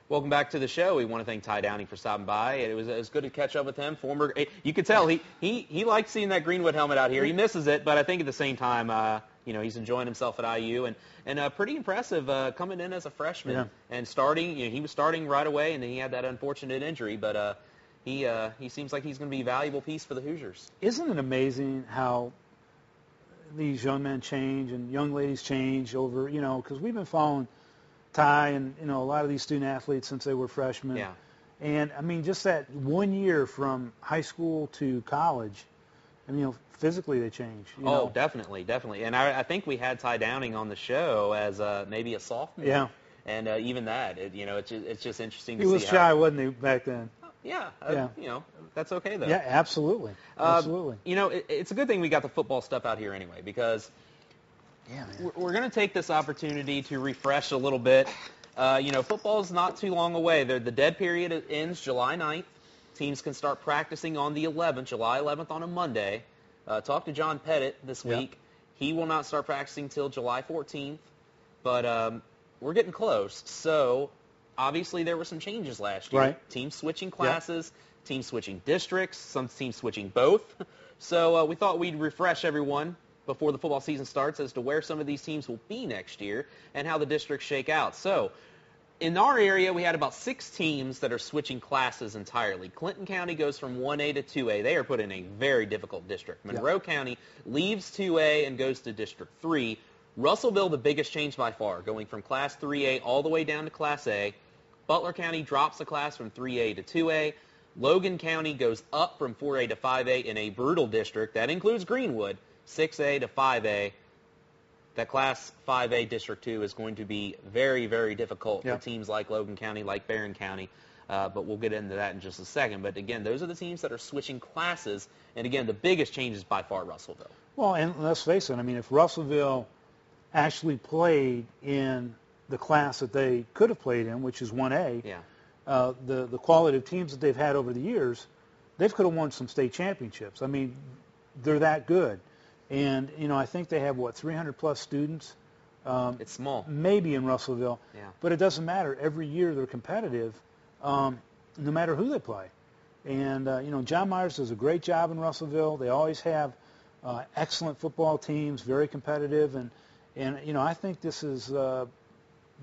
Welcome back to the show. We want to thank Ty Downing for stopping by. It was good to catch up with him. You could tell he likes seeing that Greenwood helmet out here. He misses it, but I think at the same time, he's enjoying himself at IU and pretty impressive coming in as a freshman and starting. He was starting right away, and then he had that unfortunate injury, but he seems like he's going to be a valuable piece for the Hoosiers. Isn't it amazing how these young men change and young ladies change over, because we've been following Ty and a lot of these student athletes since they were freshmen. Yeah. And I mean, just that 1 year from high school to college, physically they change. Oh, definitely. And I think we had Ty Downing on the show as maybe a sophomore. Yeah. And even that, it's just interesting to see. He was shy, wasn't he, back then? Yeah. That's okay though. Yeah, absolutely. Absolutely. It's a good thing we got the football stuff out here anyway, because we're going to take this opportunity to refresh a little bit. Football is not too long away. The dead period ends July 9th. Teams can start practicing on the 11th, July 11th on a Monday. Talked to John Pettit this week. He will not start practicing till July 14th, but we're getting close. So, obviously, there were some changes last year. Right. Teams switching classes, teams switching districts, some teams switching both. So we thought we'd refresh everyone before the football season starts as to where some of these teams will be next year and how the districts shake out. So in our area, we had about 6 teams that are switching classes entirely. Clinton County goes from 1A to 2A. They are put in a very difficult district. Monroe County leaves 2A and goes to District 3. Russellville, the biggest change by far, going from Class 3A all the way down to Class A. Butler County drops a class from 3A to 2A. Logan County goes up from 4A to 5A in a brutal district. That includes Greenwood. 6A to 5A. That Class 5A District 2 is going to be very, very difficult for teams like Logan County, like Barron County, but we'll get into that in just a second. But, again, those are the teams that are switching classes, and, again, the biggest change is by far Russellville. Well, and let's face it, if Russellville actually played in the class that they could have played in, which is 1A, the quality of teams that they've had over the years, they could have won some state championships. They're that good. And, I think they have, 300-plus students? It's small. Maybe in Russellville. Yeah. But it doesn't matter. Every year they're competitive, no matter who they play. And, John Myers does a great job in Russellville. They always have excellent football teams, very competitive. And I think this is,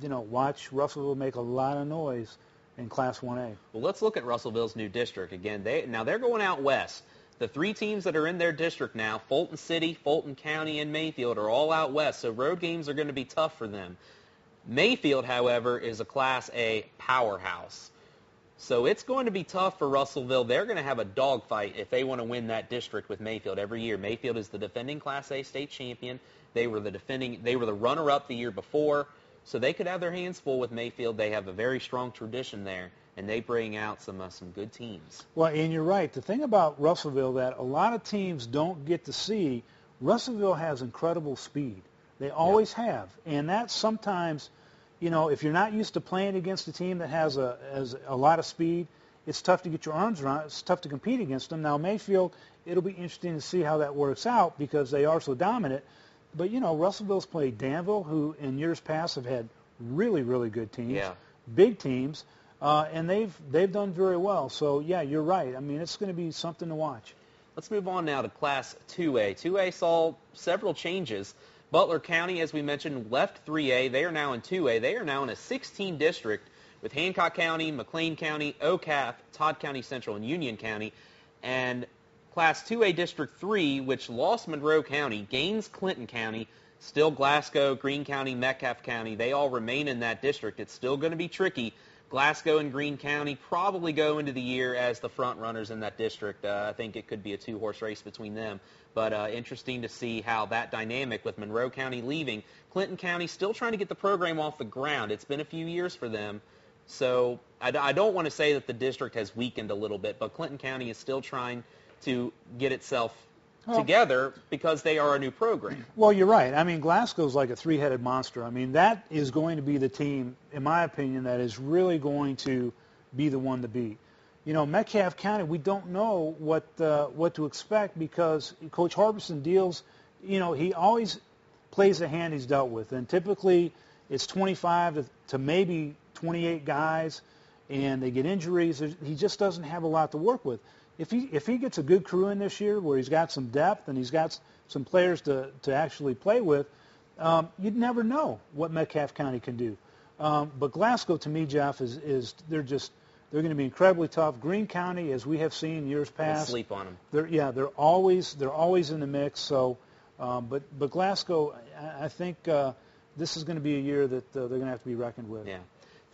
watch Russellville make a lot of noise in Class 1A. Well, let's look at Russellville's new district again. They're going out west. The 3 teams that are in their district now, Fulton City, Fulton County, and Mayfield, are all out west, so road games are going to be tough for them. Mayfield, however, is a Class A powerhouse. So it's going to be tough for Russellville. They're going to have a dogfight if they want to win that district with Mayfield every year. Mayfield is the defending Class A state champion. They were the runner-up the year before, so they could have their hands full with Mayfield. They have a very strong tradition there, and they bring out some good teams. Well, and you're right. The thing about Russellville that a lot of teams don't get to see, Russellville has incredible speed. They always have. And that's sometimes, if you're not used to playing against a team that has a lot of speed, it's tough to get your arms around. It's tough to compete against them. Now, Mayfield, it'll be interesting to see how that works out because they are so dominant. But, Russellville's played Danville, who in years past have had really, really good teams, big teams. And they've done very well. So, you're right. It's going to be something to watch. Let's move on now to Class 2A. 2A saw several changes. Butler County, as we mentioned, left 3A. They are now in 2A. They are now in a 16 district with Hancock County, McLean County, Ocaf, Todd County Central, and Union County. And Class 2A District 3, which lost Monroe County, gains Clinton County, still Glasgow, Greene County, Metcalfe County. They all remain in that district. It's still going to be tricky. Glasgow and Greene County probably go into the year as the front runners in that district. I think it could be a 2-horse race between them. But interesting to see how that dynamic with Monroe County leaving. Clinton County still trying to get the program off the ground. It's been a few years for them. So I don't want to say that the district has weakened a little bit, but Clinton County is still trying to get itself together because they are a new program. Well, you're right. Glasgow's like a 3-headed monster. that is going to be the team, in my opinion, that is really going to be the one to beat. Metcalfe County, we don't know what to expect because Coach Harbison deals, he always plays the hand he's dealt with, and typically it's 25 to maybe 28 guys, and they get injuries. He just doesn't have a lot to work with. If he gets a good crew in this year where he's got some depth and he's got some players to actually play with, you'd never know what Metcalfe County can do. But Glasgow, to me, Jeff, they're going to be incredibly tough. Greene County, as we have seen in years past, sleep on them. They're always in the mix. So, but Glasgow, I think this is going to be a year that they're going to have to be reckoned with. Yeah.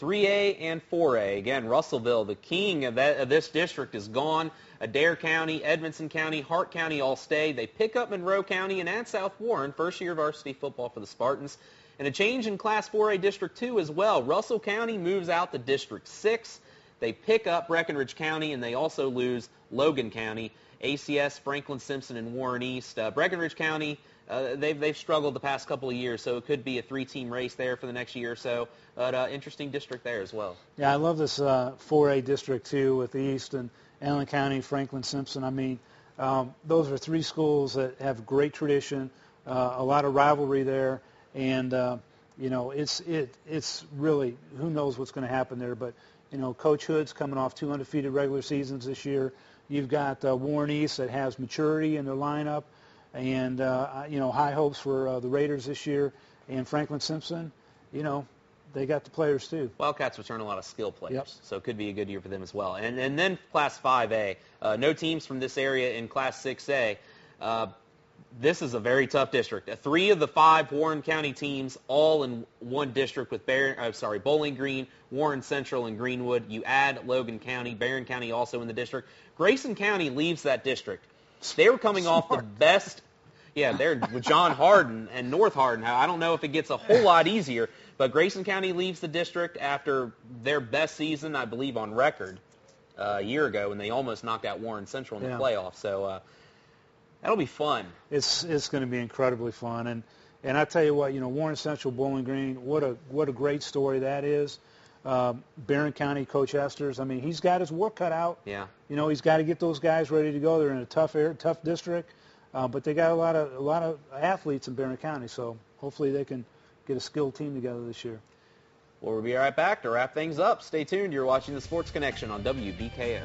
3A and 4A. Again, Russellville, the king of this district, is gone. Adair County, Edmondson County, Hart County all stay. They pick up Monroe County and add South Warren, first year varsity football for the Spartans. And a change in Class 4A District 2 as well. Russell County moves out to District 6. They pick up Breckenridge County, and they also lose Logan County. ACS, Franklin Simpson, and Warren East. Breckenridge County, they've struggled the past couple of years, so it could be a 3-team race there for the next year or so. But interesting district there as well. Yeah, I love this 4A District 2 with East and Allen County, Franklin Simpson. I mean, those are 3 schools that have great tradition, a lot of rivalry there, and it's really, who knows what's going to happen there. But Coach Hood's coming off 2 undefeated regular seasons this year. You've got Warren East that has maturity in their lineup, and high hopes for the Raiders this year. And Franklin Simpson, they got the players too. Wildcats return a lot of skill players, yep. So it could be a good year for them as well. And then Class 5A, no teams from this area in Class 6A. This is a very tough district. 3 of the 5 Warren County teams all in one district with Bowling Green, Warren Central, and Greenwood. You add Logan County, Barron County also in the district. Grayson County leaves that district. They were coming off the best. Yeah, they're with John Hardin and North Hardin. I don't know if it gets a whole lot easier, but Grayson County leaves the district after their best season, I believe, on record a year ago, when they almost knocked out Warren Central in the playoffs. So that'll be fun. It's going to be incredibly fun, and I tell you what, Warren Central, Bowling Green, what a great story that is. Barron County, Coach Esters, I mean, he's got his work cut out. Yeah. He's got to get those guys ready to go. They're in a tough district, but they got a lot of athletes in Barron County, so hopefully they can get a skilled team together this year. Well, we'll be right back to wrap things up. Stay tuned. You're watching the Sports Connection on WBKO.